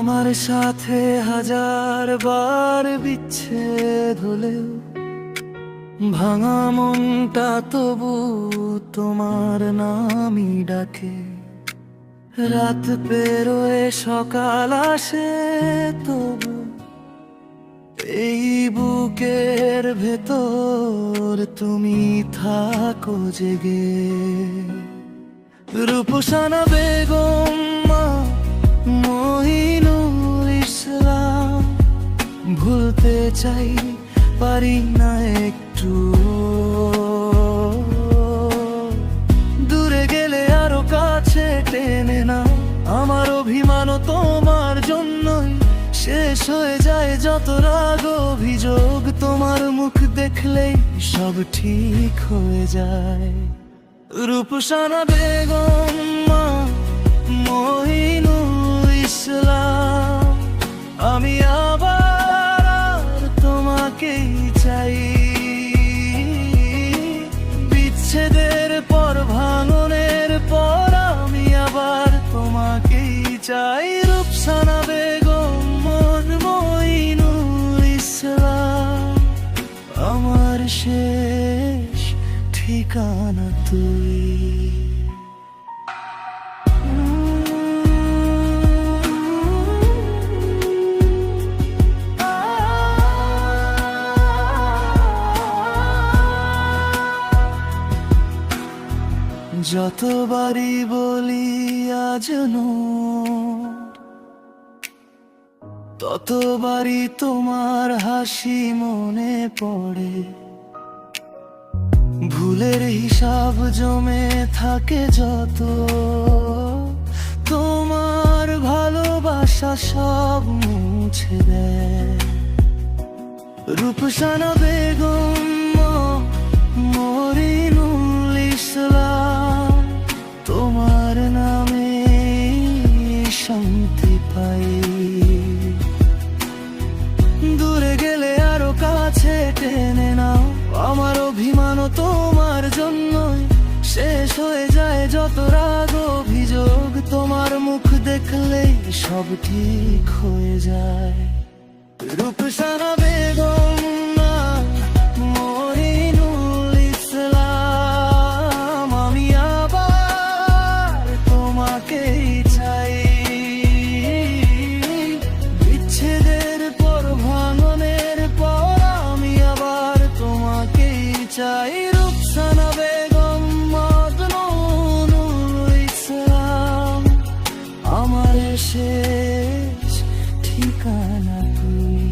আমার সাথে হাজার বার বিচ্ছেদ হলেও ভাঙা মনটা তবু তোমার নামই ডাকে। রাত পেরোয় সকাল আসে তবু এই বুকের ভেতর তুমি থাকো জেগে। রূপসানা বেগম মা মহিনুল ইসলাম, ভুলতে চাই পারি না একটু। দূরে গেলে আরো কাছে টেনে না, আমার অভিমানও তোমার জন্যই। শেষ হয়ে যায় যত রাগ অভিযোগ, তোমার মুখ দেখলেই সব ঠিক হয়ে যায়। রূপসানা বেগম মা মহিনুল ইসলাম, আমি আবার তোমাকেই চাই। বিচ্ছেদের পর ভাঙনের পর আমি আবার তোমাকেই চাই। রূপসানা বেগম মহিনুল ইসলাম, আমার শেষ ঠিকানা তুই। যতবারই বলি আজ ততবারই তোমার হাসি মনে পড়ে। ভুলের হিসাব জমে থাকে যত, তোমার ভালোবাসা সব মুছে দেয়। রূপসানা বেগম মহিনুল ইসলাম, তোমার নামে শান্তি পাই। দূরে গেলে আরো কাছে টেনে নাও, আমার অভিমানও তোমার জন্যই। শেষ হয়ে যায় যত রাগ অভিযোগ, তোমার মুখ দেখলেই সব ঠিক হয়ে যায়। রূপসানা বেগম মহিনুল ইসলাম, আমি আবার তোমাকেই চাই। বিচ্ছেদের পর ভাঙনের পর আমি আবার তোমাকেই চাই। রূপসানা বেগম মহিনুল ইসলাম, আমার শেষ ঠিকানা তুই।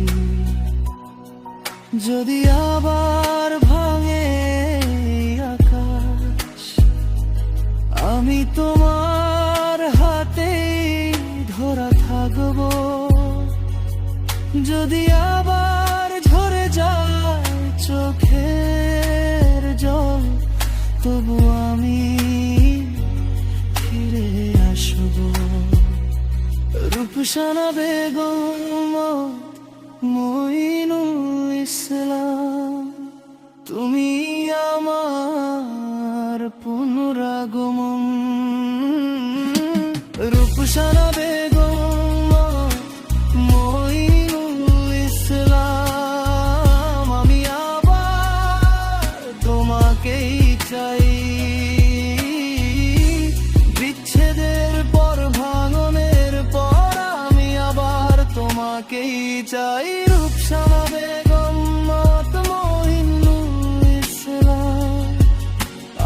যদি আবার ভাঙে আকাশ, আমি তোমার হাতেই ধরা থাকব। যদি আবার ঝরে যায় চোখের জল, তবু আমি ফিরে আসব। রূপসানা বেগম মহিনুল ইসলাম, তুমি আমার পুনরাগমন। রূপসানা বেগম মহিনুল ইসলাম, আমি আবার তোমাকেই চাই। বিচ্ছেদের পর ভাঙনের পর আমি আবার তোমাকেই চাই। রূপসানা বেগম মহিনুল ইসলাম,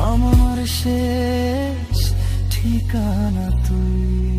আমার শেষ ঠিকানা তুই।